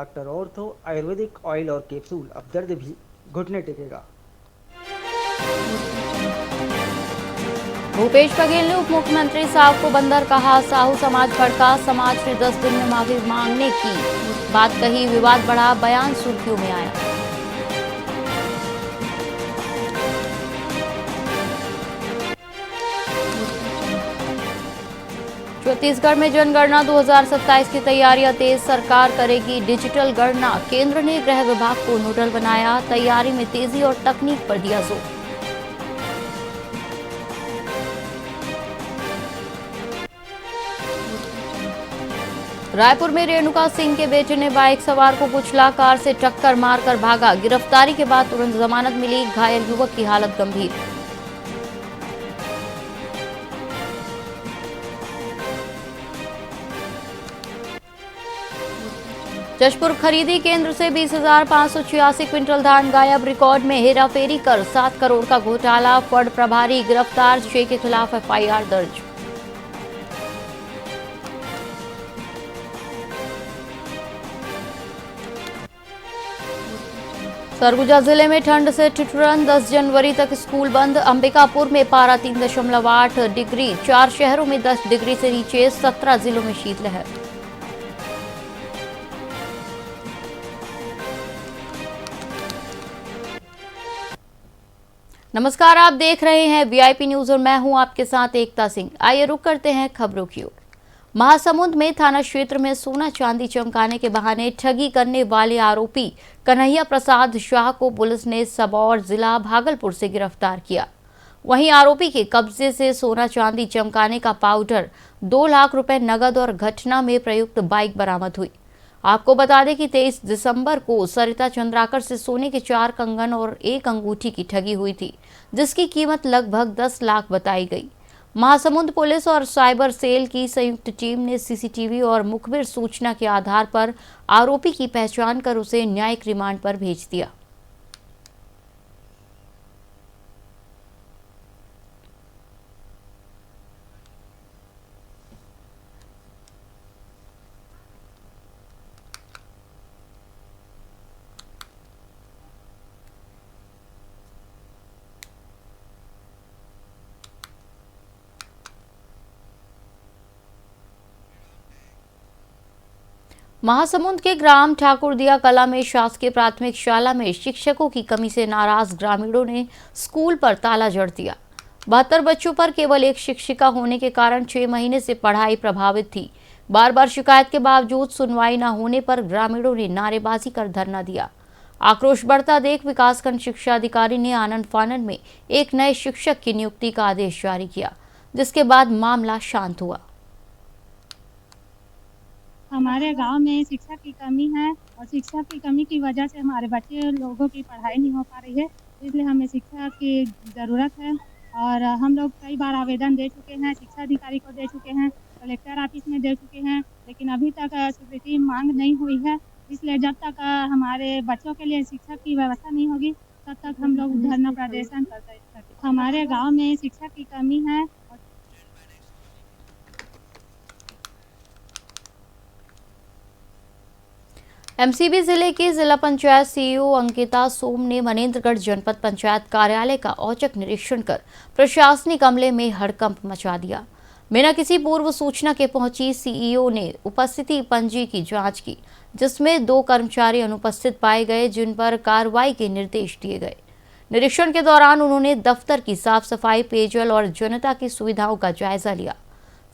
Doctor ortho Ayurvedic oil और capsule, अब दर्द भी घुटने टेकेगा। भूपेश बघेल ने उप मुख्यमंत्री साहब को बंदर कहा। साहू समाज भड़का। समाज से 10 दिन में माफी मांगने की बात कही। विवाद बढ़ा। बयान सुर्खियों में आया। छत्तीसगढ़ में जनगणना 2027 की तैयारियां तेज। सरकार करेगी डिजिटल गणना। केंद्र ने गृह विभाग को नोडल बनाया। तैयारी में तेजी और तकनीक पर दिया जोर। रायपुर में रेणुका सिंह के बेटे ने बाइक सवार को कुचला। कार से टक्कर मारकर भागा। गिरफ्तारी के बाद तुरंत जमानत मिली। घायल युवक की हालत गंभीर। जशपुर खरीदी केंद्र से 20,586 क्विंटल धान गायब। रिकॉर्ड में हेराफेरी कर 7 करोड़ का घोटाला। फड़ प्रभारी गिरफ्तार। 6 के खिलाफ एफआईआर दर्ज। सरगुजा जिले में ठंड से ठिठुरन। 10 जनवरी तक स्कूल बंद। अंबिकापुर में पारा 3.8 डिग्री। 4 शहरों में 10 डिग्री से नीचे। 17 जिलों में शीतलहर। नमस्कार, आप देख रहे हैं वीआईपी न्यूज और मैं हूं आपके साथ एकता सिंह। आइए रुक करते हैं खबरों की ओर। महासमुंद में थाना क्षेत्र में सोना चांदी चमकाने के बहाने ठगी करने वाले आरोपी कन्हैया प्रसाद शाह को पुलिस ने सबौर जिला भागलपुर से गिरफ्तार किया। वहीं आरोपी के कब्जे से सोना चांदी चमकाने का पाउडर, 2 लाख रुपए नगद और घटना में प्रयुक्त बाइक बरामद हुई। आपको बता दें कि 23 दिसंबर को सरिता चंद्राकर से सोने के 4 कंगन और 1 अंगूठी की ठगी हुई थी, जिसकी कीमत लगभग 10 लाख बताई गई। महासमुंद पुलिस और साइबर सेल की संयुक्त टीम ने सीसीटीवी और मुखबिर सूचना के आधार पर आरोपी की पहचान कर उसे न्यायिक रिमांड पर भेज दिया। महासमुंद के ग्राम ठाकुरदिया कला में शासकीय प्राथमिक शाला में शिक्षकों की कमी से नाराज ग्रामीणों ने स्कूल पर ताला जड़ दिया। 72 बच्चों पर केवल एक शिक्षिका होने के कारण 6 महीने से पढ़ाई प्रभावित थी। बार बार शिकायत के बावजूद सुनवाई न होने पर ग्रामीणों ने नारेबाजी कर धरना दिया। आक्रोश बढ़ता देख विकासखंड शिक्षा अधिकारी ने आनन फानन में एक नए शिक्षक की नियुक्ति का आदेश जारी किया, जिसके बाद मामला शांत हुआ। हमारे गांव में शिक्षा की कमी है और शिक्षा की कमी की वजह से हमारे बच्चे लोगों की पढ़ाई नहीं हो पा रही है, इसलिए हमें शिक्षा की ज़रूरत है। और हम लोग कई बार आवेदन दे चुके हैं, शिक्षा अधिकारी को दे चुके हैं, कलेक्टर ऑफिस में दे चुके हैं, लेकिन अभी तक स्वीकृति मांग नहीं हुई है। इसलिए जब तक हमारे बच्चों के लिए शिक्षा की व्यवस्था नहीं होगी, तब तक हम लोग धरना प्रदर्शन करते हैं। हमारे गाँव में शिक्षा की कमी है। एमसीबी जिले के जिला पंचायत सीईओ अंकिता सोम ने मनेन्द्रगढ़ जनपद पंचायत कार्यालय का औचक निरीक्षण कर प्रशासनिक अमले में हड़कंप मचा दिया। बिना किसी पूर्व सूचना के पहुंची सीईओ ने उपस्थिति पंजी की जांच की, जिसमें 2 कर्मचारी अनुपस्थित पाए गए, जिन पर कार्रवाई के निर्देश दिए गए। निरीक्षण के दौरान उन्होंने दफ्तर की साफ सफाई, पेयजल और जनता की सुविधाओं का जायजा लिया।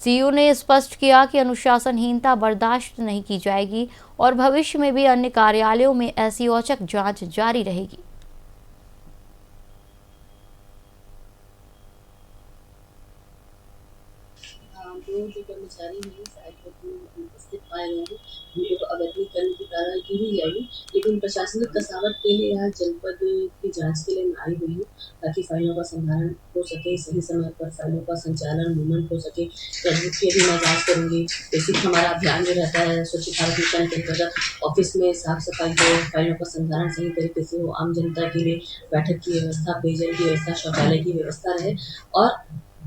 सीईओ ने स्पष्ट किया कि अनुशासनहीनता बर्दाश्त नहीं की जाएगी और भविष्य में भी अन्य कार्यालयों में ऐसी औचक जांच जारी रहेगी। जो कर्मचारी हैं साइट पर उपस्थित पाए गए हैं, उनको तो अवैतनिक करने की कार्रवाई की ही जाएगी, लेकिन प्रशासनिक कसावट के लिए यहाँ जनपद की जांच के लिए मैं आई हुई हूँ, ताकि फाइलों का संधारण हो सके, सही समय पर फाइलों का संचालन मूवमेंट हो सके। प्रभुत्व की भी मैं जाँच करूँगी। बेसिक हमारा अभियान जो रहता है स्वच्छ भारत मिशन के अंतर्गत ऑफिस में साफ सफाई हो, फाइलों का संधारण सही तरीके से हो, आम जनता के लिए बैठक की व्यवस्था, पेयजल की व्यवस्था, शौचालय की व्यवस्था रहे और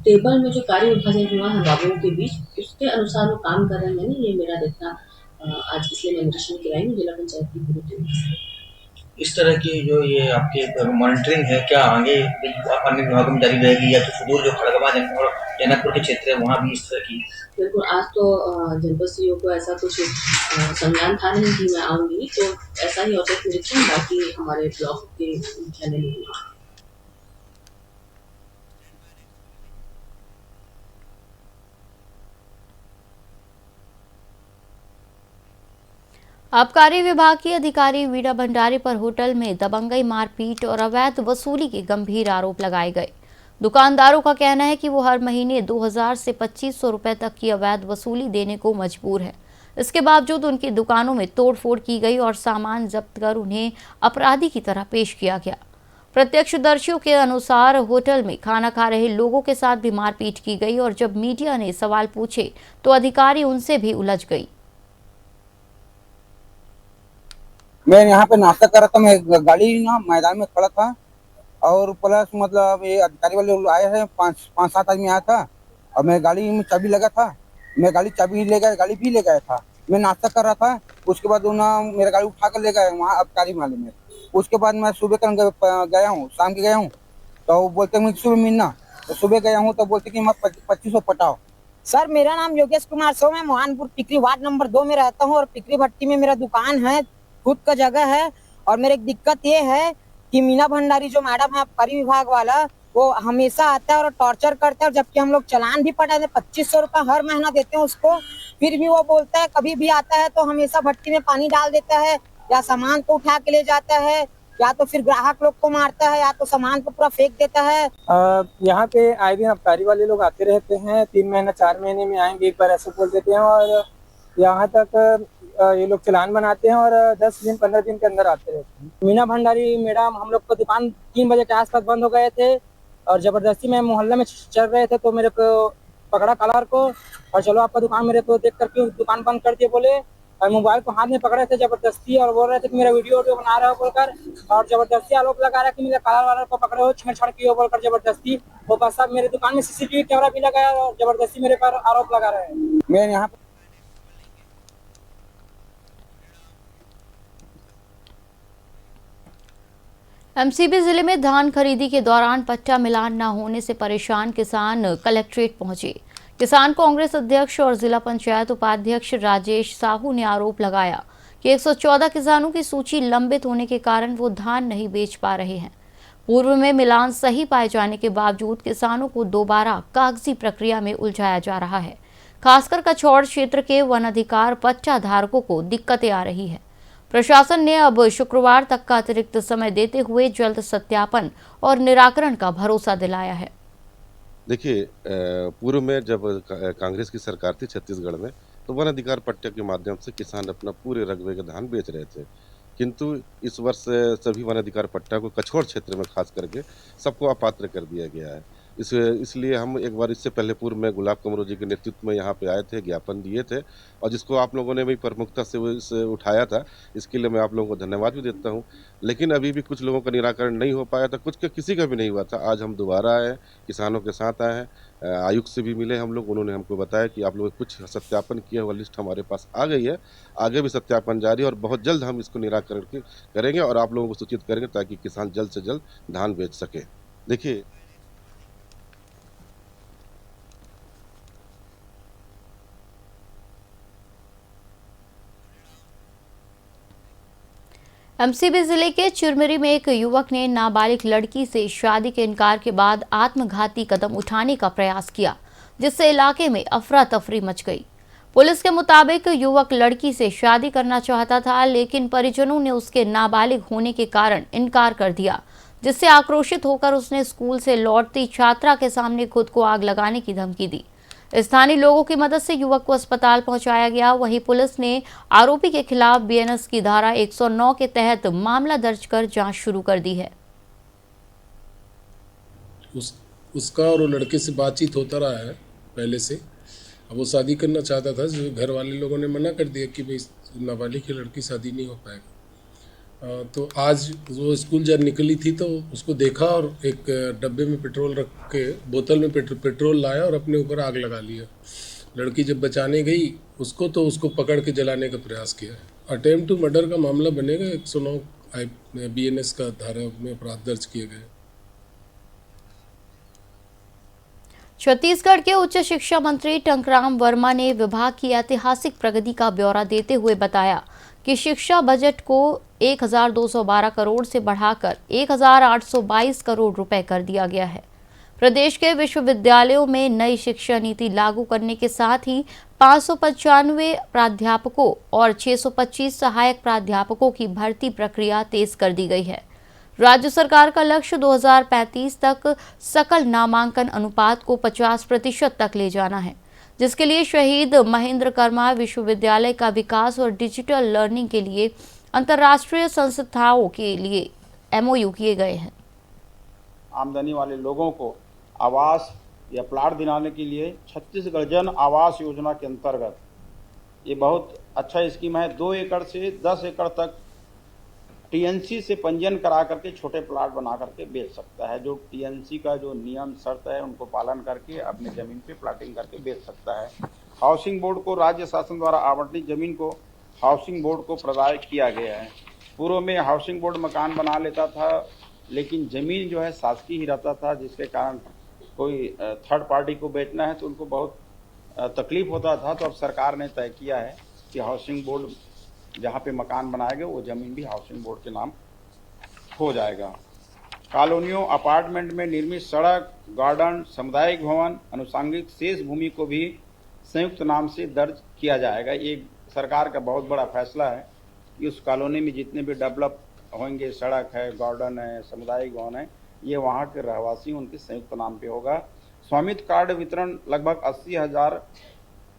टेबल में जो कार्य विभाजन हुआ है बाबुओं के बीच, उसके अनुसार वो काम कर रहे हैं नहीं, ये मेरा देखना आज इसलिए मैं नोटिफिकेशन कराई हूँ जिला पंचायत की पूरी टीम से। इस तरह की जो ये आपके मॉनिटरिंग है, क्या आगे अन्य विभागों में जारी रहेगी या तो सुदूर जो खड़गवा जनकपुर के क्षेत्र है वहाँ भी इस तरह की? बिल्कुल, आज तो जनपद सीईओ को ऐसा कुछ संज्ञान था नहीं कि मैं आऊँगी, तो ऐसा ही औचक निरीक्षण बाकी हमारे ब्लॉक के मुख्यालय में हुआ। आबकारी विभाग की अधिकारी वीणा भंडारी पर होटल में दबंगई, मारपीट और अवैध वसूली के गंभीर आरोप लगाए गए। दुकानदारों का कहना है कि वो हर महीने 2000 से 2500 रुपए तक की अवैध वसूली देने को मजबूर है। इसके बावजूद उनकी दुकानों में तोड़फोड़ की गई और सामान जब्त कर उन्हें अपराधी की तरह पेश किया गया। प्रत्यक्षदर्शियों के अनुसार होटल में खाना खा रहे लोगों के साथ भी मारपीट की गई और जब मीडिया ने सवाल पूछे तो अधिकारी उनसे भी उलझ गई। मैं यहाँ पे नाश्ता कर रहा था, मैं गाड़ी ना मैदान में खड़ा था और प्लस मतलब ये अधिकारी वाले लोग आए हैं, पाँच सात आदमी आया था और मैं गाड़ी में चाबी लगा था, मैं गाड़ी चाबी ले गया, गाड़ी भी ले गया था। मैं नाश्ता कर रहा था, उसके बाद उन्होंने मेरा गाड़ी उठा कर ले गए वहाँ आबकारी वाले में। उसके बाद मैं सुबह कर गया हूँ, शाम के गया हूँ, तो बोलते मुझे सुबह मिलना, तो सुबह गया हूँ तो बोलते कि मैं 2500 पटाओ। सर, मेरा नाम योगेश कुमार सो, मैं मोहनपुर टिकरी वार्ड नंबर 2 में रहता हूँ और टिकरी भट्टी में मेरा दुकान है, खुद का जगह है। और मेरे एक दिक्कत ये है कि मीना भंडारी जो मैडम है आबकारी विभाग वाला, वो हमेशा आता है और टॉर्चर करता है, जबकि हम लोग चालान भी पटा दे 2500 रुपये हर महीना देते हैं उसको, फिर भी वो बोलता है, कभी भी आता है तो हमेशा भट्टी में पानी डाल देता है या सामान को उठा के ले जाता है या तो फिर ग्राहक लोग को मारता है या तो सामान को पूरा फेंक देता है। यहाँ पे आए दिन आबकारी वाले लोग आते रहते हैं, 3 महीना 4 महीने में आएंगे एक बार ऐसे बोल देते हैं और यहाँ तक ये लोग चालान बनाते हैं और 10 दिन 15 दिन के अंदर आते रहते हैं। मीना भंडारी मैडम हम लोग को दुकान 3 बजे के आसपास बंद हो गए थे और जबरदस्ती में मोहल्ले में चल रहे थे तो मेरे को पकड़ा कलर को और चलो आपका दुकान मेरे को देख करके दुकान बंद कर दिए बोले और मोबाइल को हाथ में पकड़े थे जबरदस्ती और बोल रहे थे कि मेरा वीडियो बना रहे हो बोलकर और जबरदस्ती आरोप लगा रहा कि मेरे कलर वालर को पकड़े हो, छेड़छाड़ की हो बोलकर जबरदस्ती। वो बस साहब मेरे दुकान में CCTV कैमरा भी लगाया और जबरदस्ती मेरे पर आरोप लगा रहे हैं। मैं यहाँ एमसीबी जिले में धान खरीदी के दौरान पट्टा मिलान न होने से परेशान किसान कलेक्ट्रेट पहुंचे। किसान कांग्रेस अध्यक्ष और जिला पंचायत उपाध्यक्ष राजेश साहू ने आरोप लगाया कि 114 किसानों की सूची लंबित होने के कारण वो धान नहीं बेच पा रहे हैं। पूर्व में मिलान सही पाए जाने के बावजूद किसानों को दोबारा कागजी प्रक्रिया में उलझाया जा रहा है। खासकर कछौड़ क्षेत्र के वन अधिकार पट्टा धारकों को दिक्कतें आ रही है। प्रशासन ने अब शुक्रवार तक का अतिरिक्त समय देते हुए जल्द सत्यापन और निराकरण का भरोसा दिलाया है। देखिए, पूर्व में जब कांग्रेस की सरकार थी छत्तीसगढ़ में तो वन अधिकार पट्टे के माध्यम से किसान अपना पूरे रकबे का धान बेच रहे थे, किंतु इस वर्ष सभी वन अधिकार पट्टा को कछौड़ क्षेत्र में खास करके सबको अपात्र कर दिया गया है। इसलिए हम एक बार इससे पहले पूर्व में गुलाब कमरो जी के नेतृत्व में यहाँ पे आए थे, ज्ञापन दिए थे और जिसको आप लोगों ने भी प्रमुखता से इसे उठाया था, इसके लिए मैं आप लोगों को धन्यवाद भी देता हूँ। लेकिन अभी भी कुछ लोगों का निराकरण नहीं हो पाया था, कुछ का किसी का भी नहीं हुआ था। आज हम दोबारा आए, किसानों के साथ आए हैं, आयुक्त से भी मिले हम लोग, उन्होंने हमको बताया कि आप लोग कुछ सत्यापन किया हुआ लिस्ट हमारे पास आ गई है, आगे भी सत्यापन जारी है और बहुत जल्द हम इसको निराकरण करेंगे और आप लोगों को सूचित करेंगे ताकि किसान जल्द से जल्द धान बेच सके। देखिए, एमसीबी जिले के चिरमिरी में एक युवक ने नाबालिग लड़की से शादी के इनकार के बाद आत्मघाती कदम उठाने का प्रयास किया, जिससे इलाके में अफरा तफरी मच गई। पुलिस के मुताबिक युवक लड़की से शादी करना चाहता था, लेकिन परिजनों ने उसके नाबालिग होने के कारण इनकार कर दिया, जिससे आक्रोशित होकर उसने स्कूल से लौटती छात्रा के सामने खुद को आग लगाने की धमकी दी। स्थानीय लोगों की मदद से युवक को अस्पताल पहुंचाया गया। वहीं पुलिस ने आरोपी के खिलाफ बीएनएस की धारा 109 के तहत मामला दर्ज कर जांच शुरू कर दी है। उसका और वो लड़के से बातचीत होता रहा है पहले से। अब वो शादी करना चाहता था, जो घर वाले लोगों ने मना कर दिया कि भाई नाबालिग की लड़की शादी नहीं हो पाएगा। तो आज वो स्कूल जब निकली थी तो उसको देखा और एक डब्बे में पेट्रोल रख के बोतल में पेट्रोल लाया और अपने ऊपर आग लगा लिया। लड़की जब बचाने गई उसको पकड़ के जलाने का प्रयास किया है। अटेम्प्ट टू मर्डर का मामला बनेगा, 109 BNS का धारा में अपराध दर्ज किए गए। छत्तीसगढ़ के उच्च शिक्षा मंत्री टंकराम वर्मा ने विभाग की ऐतिहासिक प्रगति का ब्यौरा देते हुए बताया कि शिक्षा बजट को 1212 करोड़ से बढ़ाकर 1822 करोड़ रुपए कर दिया गया है। प्रदेश के विश्वविद्यालयों में नई शिक्षा नीति लागू करने के साथ ही 595 प्राध्यापकों और 625 सहायक प्राध्यापकों की भर्ती प्रक्रिया तेज कर दी गई है। राज्य सरकार का लक्ष्य 2035 तक सकल नामांकन अनुपात को 50% तक ले जाना है, जिसके लिए शहीद महेंद्र कर्मा विश्वविद्यालय का विकास और डिजिटल लर्निंग के लिए अंतर्राष्ट्रीय संस्थाओं के लिए MOU किए गए हैं। आमदनी वाले लोगों को आवास या प्लाट दिलाने के लिए छत्तीसगढ़ जन आवास योजना के अंतर्गत ये बहुत अच्छा स्कीम है। 2 एकड़ से 10 एकड़ तक TNC से पंजीयन करा करके छोटे प्लाट बना करके बेच सकता है। जो TNC का जो नियम शर्त है उनको पालन करके अपने ज़मीन पे प्लाटिंग करके बेच सकता है। हाउसिंग बोर्ड को राज्य शासन द्वारा आवंटित जमीन को हाउसिंग बोर्ड को प्रदान किया गया है। पूर्व में हाउसिंग बोर्ड मकान बना लेता था, लेकिन ज़मीन जो है शासकीय ही रहता था, जिसके कारण कोई थर्ड पार्टी को बेचना है तो उनको बहुत तकलीफ होता था। तो अब सरकार ने तय किया है कि हाउसिंग बोर्ड जहाँ पे मकान बनाएगा वो ज़मीन भी हाउसिंग बोर्ड के नाम हो जाएगा। कॉलोनियों अपार्टमेंट में निर्मित सड़क, गार्डन, सामुदायिक भवन, आनुषंगिक शेष भूमि को भी संयुक्त नाम से दर्ज किया जाएगा। ये सरकार का बहुत बड़ा फैसला है कि उस कॉलोनी में जितने भी डेवलप होंगे, सड़क है, गार्डन है, सामुदायिक भवन है, ये वहाँ के रहवासी उनके संयुक्त नाम पे होगा। स्वामित्व कार्ड वितरण लगभग 80,000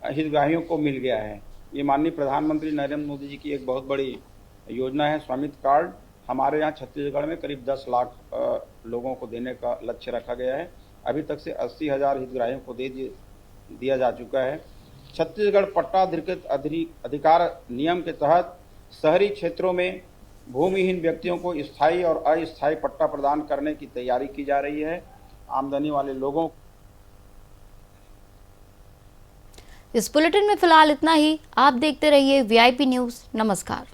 हितग्राहियों को मिल गया है। ये माननीय प्रधानमंत्री नरेंद्र मोदी जी की एक बहुत बड़ी योजना है। स्वामित्व कार्ड हमारे यहाँ छत्तीसगढ़ में करीब 10 लाख लोगों को देने का लक्ष्य रखा गया है। अभी तक से 80,000 हितग्राहियों को दिया जा चुका है। छत्तीसगढ़ पट्टा अधिकार नियम के तहत शहरी क्षेत्रों में भूमिहीन व्यक्तियों को स्थायी और अस्थायी पट्टा प्रदान करने की तैयारी की जा रही है। आमदनी वाले लोगों इस बुलेटिन में फिलहाल इतना ही। आप देखते रहिए VIP न्यूज़। नमस्कार।